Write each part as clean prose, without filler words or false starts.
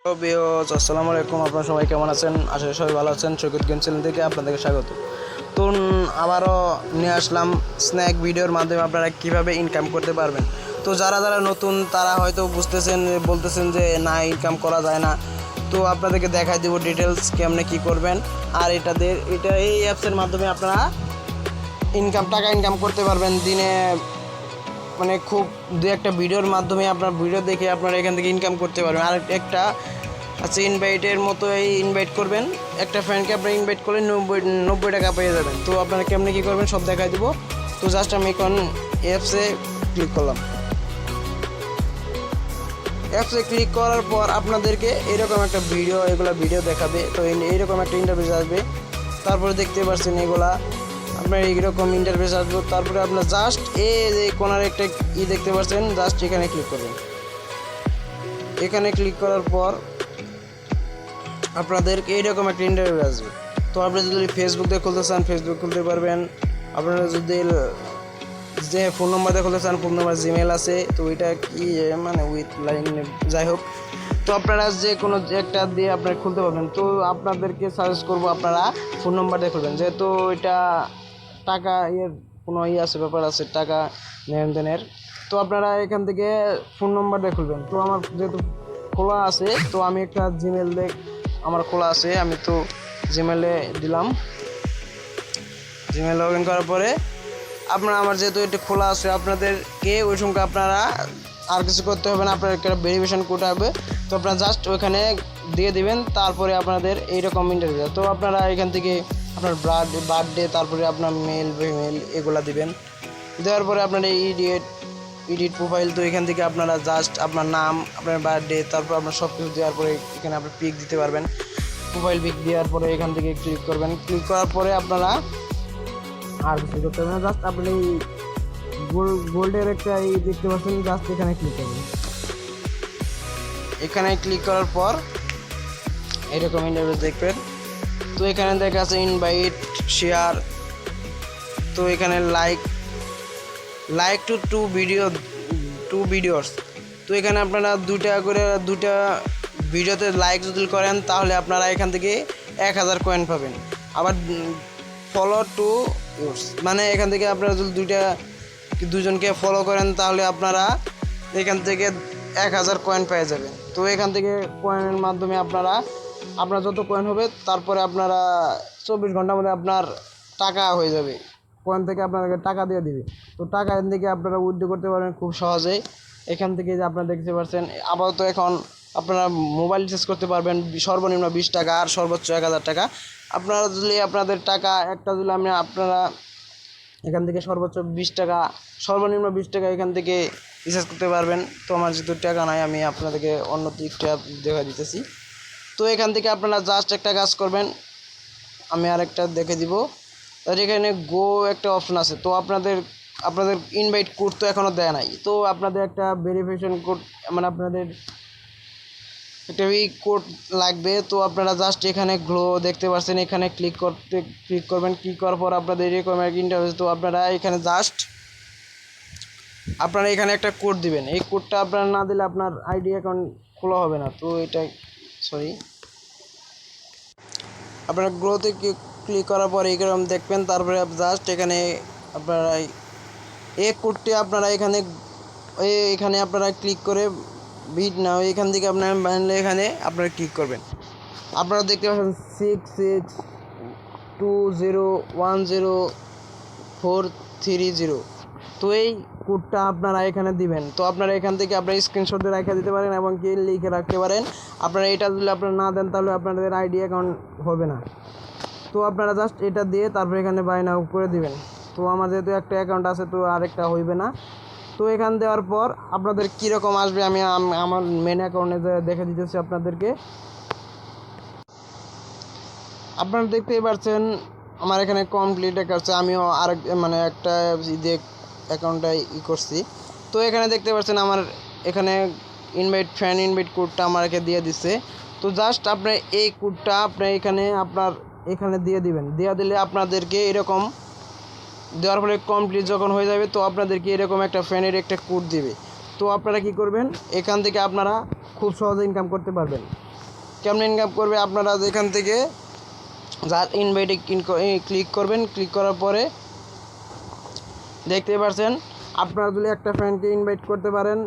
আসসালামু আলাইকুম। আপনারা সবাই কেমন আছেন? আশা করি সবাই ভালো আছেন। সৈকত গেম চ্যানেল থেকে আপনাদেরকে স্বাগত। তো আবারও নিয়ে আসলাম স্ন্যাক ভিডিওর মাধ্যমে আপনারা কিভাবে ইনকাম করতে পারবেন। তো যারা নতুন তারা হয়তো বলতেছেন যে না, ইনকাম করা যায় না। তো আপনাদেরকে দেখাই দেবো ডিটেলস কেমনে কী করবেন। আর এই অ্যাপসের মাধ্যমে আপনারা টাকা ইনকাম করতে পারবেন দিনে, মানে খুব দু একটা ভিডিওর মাধ্যমে আপনার ভিডিও দেখে আপনারা এখান থেকে ইনকাম করতে পারবেন। আর একটা আছে ইনভাইটের মতো, এই ইনভাইট করবেন একটা ফ্রেন্ডকে, আপনারা ইনভাইট করলে 90 টাকা পেয়ে যাবেন। তো আপনারা কেমনে কী করবেন সব দেখাই দেবো। তো জাস্ট আমি এখন অ্যাপসে ক্লিক করলাম। অ্যাপসে ক্লিক করার পর আপনাদেরকে এরকম একটা ভিডিও দেখাবে। তো এইরকম একটা ইন্টারফেস আসবে। তারপরে দেখতে পাচ্ছেন এগুলা আপনার এইরকম ইন্টারফেস আসবে। তারপরে আপনার জাস্ট এই কোনার একটা দেখতে পাচ্ছেন, জাস্ট এখানে ক্লিক করবেন। এখানে ক্লিক করার পর আপনাদেরকে এইরকম একটা ইন্টারফেস আসবে। তো আপনারা যদি ফেসবুক দিয়ে খুলতে চান ফেসবুক খুলতে পারবেন। আপনারা যদি যে ফোন নাম্বার দিয়ে খুলতে চান ফোন নাম্বার, জিমেল আছে। তো এটা কি মানে উইথ লাইন, যাই হোক। তো আপনারা যে কোনো একটা দিয়ে আপনারা খুলতে পারবেন। তো আপনাদেরকে সাজেস্ট করবো আপনারা ফোন নাম্বার দিয়ে খুলবেন, যেহেতু এটা টাকা কোনো আছে, ব্যাপার আছে টাকা লেনদেনের। তো আপনারা এখান থেকে ফোন নাম্বার দিয়ে খুলবেন। তো আমার যেহেতু খোলা আছে, তো আমি একটা জিমেল দিয়ে আমার খোলা আছে, আমি তো জিমেলে দিলাম। জিমেল লগ ইন করার পরে আমার যেহেতু এটা খোলা আছে, আপনাদেরকে ওই সঙ্গে আপনারা আর কিছু করতে হবে না। আপনার একটা ভেরিফিকেশন কোড হবে, তো আপনারা জাস্ট ওইখানে দিয়ে দিবেন। তারপরে আপনাদের এইরকম ইন্টারভিউ। তো আপনারা এখান থেকে আপনার বার্থডে, তারপরে আপনার মেল ফিমেল এগুলা দিবেন। দেওয়ার পরে আপনার এডিট প্রোফাইল। তো এখান থেকে আপনারা জাস্ট আপনার নাম, আপনার বার্থডে, তারপর আপনার সব কিছু দেওয়ার পরে এখানে আপনার পিক দিতে পারবেন। প্রোফাইল পিক দেওয়ার পরে এখান থেকে ক্লিক করবেন। ক্লিক করার পরে আপনারা আর কিছু করতে হবে না, জাস্ট আপনি গোল্ডের একটা দেখতে পাচ্ছেন, জাস্ট এখানে ক্লিক করবেন। এখানে ক্লিক করার পর এরকম ইন্টারভিউ দেখবেন। তো এখানে দেখা আছে ইনভাইট, শেয়ার। তো এখানে লাইক টু ভিডিওস। তো এখানে আপনারা দুটা ভিডিওতে লাইক যদি করেন তাহলে আপনারা এখান থেকে 1000 কয়েন পাবেন। আবার ফলো টু ইউর্স, মানে এখান থেকে আপনারা যদি দুজনকে ফলো করেন তাহলে আপনারা এখান থেকে 1000 কয়েন পেয়ে যাবেন। তো এখান থেকে কয়েনের মাধ্যমে আপনার যত কয়েন হবে, তারপরে আপনারা 24 ঘন্টার মধ্যে আপনার টাকা হয়ে যাবে। কয়েন থেকে আপনাদেরকে টাকা দিয়ে দিবে। তো টাকা এখান থেকে আপনারা উইথড্র করতে পারবেন খুব সহজেই। এখান থেকে যে আপনারা দেখতে পাচ্ছেন, আপাতত এখন আপনারা মোবাইল রিচার্জ করতে পারবেন সর্বনিম্ন 20 টাকা আর সর্বোচ্চ 1000 টাকা। আপনারা যদি আপনাদের টাকা একটা দিলে আপনারা এখান থেকে সর্বনিম্ন 20 টাকা এখান থেকে রিচার্জ করতে পারবেন। তো আমার যেহেতু টাকা নাই, আমি আপনাদেরকে অন্য দিকটা দেখা দিতেছি। তো এখান থেকে আপনারা জাস্ট একটা কাজ করবেন, আমি আরেকটা দেখে দিব। আর এখানে গো একটা অপশন আছে। তো আপনাদের ইনভাইট কোড তো এখনও দেয় নাই। তো আপনাদের একটা ভেরিফিকেশন কোড, মানে আপনাদের একটা কোড লাগবে। তো আপনারা জাস্ট এখানে গ্লো দেখতে পাচ্ছেন, এখানে ক্লিক করবেন। ক্লিক করার পর আপনাদের এরকম একটা ইন্টারফেস। তো আপনারা এখানে জাস্ট আপনারা এখানে একটা কোড দিবেন। এই কোডটা আপনারা না দিলে আপনার আইডি অ্যাকাউন্ট খোলা হবে না। তো এটা আপনারা গ্লোতে ক্লিক করার পর এরকম দেখবেন। তারপরে জাস্ট এখানে আপনারা এই কোডটি আপনারা এখানে আপনারা ক্লিক করে এখান থেকে আপনারা বানালে এখানে আপনারা ক্লিক করবেন। আপনারা দেখতে পাচ্ছেন 6620104330। তো এই কোডটা আপনারা এখানে দিবেন। তো আপনারা এখান থেকে আপনারা স্ক্রিনশট দিয়ে রেখে দিতে পারেন এবং কি লিখে রাখতে পারেন। আপনারা এটা যদি আপনারা না দেন তাহলে আপনাদের আইডি অ্যাকাউন্ট হবে না। তো আপনারা জাস্ট এটা দিয়ে তারপরে এখানে বাই নাও করে দিবেন। তো আমার যেহেতু একটা অ্যাকাউন্ট আছে, তো আরেকটা হইবে না। তো এখান দেওয়ার পর আপনাদের কীরকম আসবে আমি আমার মেন অ্যাকাউন্টে দেখে দিতেছি আপনাদেরকে। আপনারা দেখতেই পাচ্ছেন আমার এখানে কমপ্লিট দেখাচ্ছে। আমিও একটা অ্যাকাউন্টটা করছি। তো এখানে দেখতে পাচ্ছেন আমার এখানে ইনভাইট কোডটা আমাকে দিয়ে দিচ্ছে। তো জাস্ট আপনি এই কোডটা এখানে দিয়ে দিবেন। দিলে আপনাদেরকে এরকম দেওয়ার ফলে কমপ্লিট যখন হয়ে যাবে, তো আপনাদেরকে এরকম একটা ফ্রেন্ডের একটা কোড দিবে। তো আপনারা কি করবেন, এখান থেকে আপনারা খুব সহজে ইনকাম করতে পারবেন। কেমন ইনকাম করবে, আপনারা এখান থেকে যার ইনভাইটে ক্লিক করবেন। ক্লিক করার পরে দেখতে পাচ্ছেন আপনারা যদি একটা ফ্রেন্ডকে ইনভাইট করতে পারেন,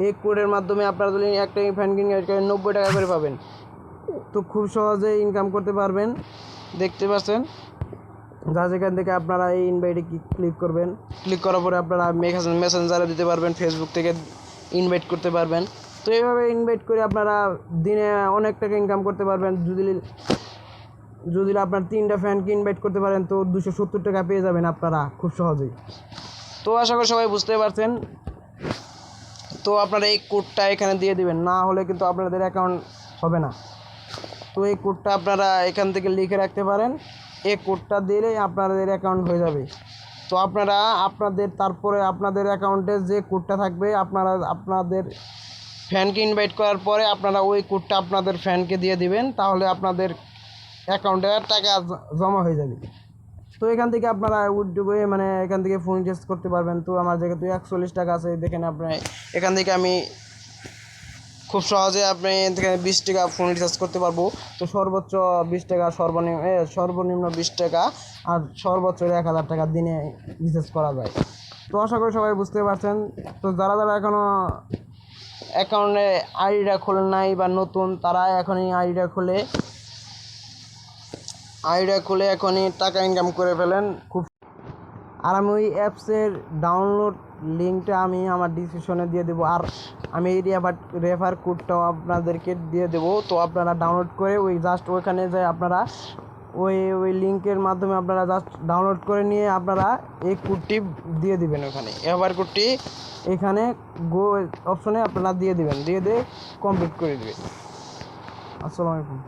এই কোডের মাধ্যমে আপনারা যদি একটা ফ্রেন্ডকে ইনভাইট করেন 90 টাকা করে পাবেন। তো খুব সহজে ইনকাম করতে পারবেন। দেখতে পাচ্ছেন যা যেখান থেকে আপনারা এই ইনভাইটে ক্লিক করবেন। ক্লিক করার পরে আপনারা মেসেঞ্জারে দিতে পারবেন, ফেসবুক থেকে ইনভাইট করতে পারবেন। তো এইভাবে ইনভাইট করে আপনারা দিনে অনেক টাকা ইনকাম করতে পারবেন। যদি আপনার 3টা ফ্যানকে ইনভাইট করতে পারেন তো 270 টাকা পেয়ে যাবেন আপনারা খুব সহজেই। তো আশা করি সবাই বুঝতে পারছেন। তো আপনারা এই কোডটা এখানে দিয়ে দিবেন, না হলে কিন্তু আপনাদের অ্যাকাউন্ট হবে না। তো এই কোডটা আপনারা এখান থেকে লিখে রাখতে পারেন, এই কোডটা দিলে আপনাদের অ্যাকাউন্ট হয়ে যাবে। তো আপনারা তারপরে আপনাদের অ্যাকাউন্টে যে কোডটা থাকবে আপনাদের ফ্যানকে ইনভাইট করার পরে আপনারা ওই কোডটা আপনাদের ফ্যানকে দিয়ে দিবেন, তাহলে আপনাদের অ্যাকাউন্টে টাকা জমা হয়ে যাবে। তো এখান থেকে আপনারা এখান থেকে ফোন রিচার্জ করতে পারবেন। তো আমার যেহেতু 41 টাকা আছে, দেখেন আপনি এখান থেকে আমি খুব সহজে আপনি থেকে 20 টাকা ফোন রিচার্জ করতে পারবো। তো সর্বোচ্চ 20 টাকা, সর্বনিম্ন 20 টাকা, আর সর্বোচ্চ 1000 টাকা দিনে রিচার্জ করা যায়। তো আশা করি সবাই বুঝতে পারছেন। তো যারা এখনও অ্যাকাউন্টে আইডিটা খোলেন নাই বা নতুন, তারা এখনই আইডিটা খুলে এখনই টাকা ইনকাম করে ফেলেন খুব। আর আমি ওই অ্যাপসের ডাউনলোড লিঙ্কটা আমি আমার ডিসক্রিপশনে দিয়ে দেবো, আর আমি এই রেফার কোডটাও আপনাদেরকে দিয়ে দেবো। তো আপনারা ডাউনলোড করে ওইখানে যে আপনারা ওই লিঙ্কের মাধ্যমে আপনারা জাস্ট ডাউনলোড করে নিয়ে আপনারা এই কোডটি দিয়ে দিবেন। ওখানে রেফার কোডটি এখানে গো অপশনে আপনারা দিয়ে দিবেন, দিয়ে কমপ্লিট করে দেবেন। আসসালামু আলাইকুম।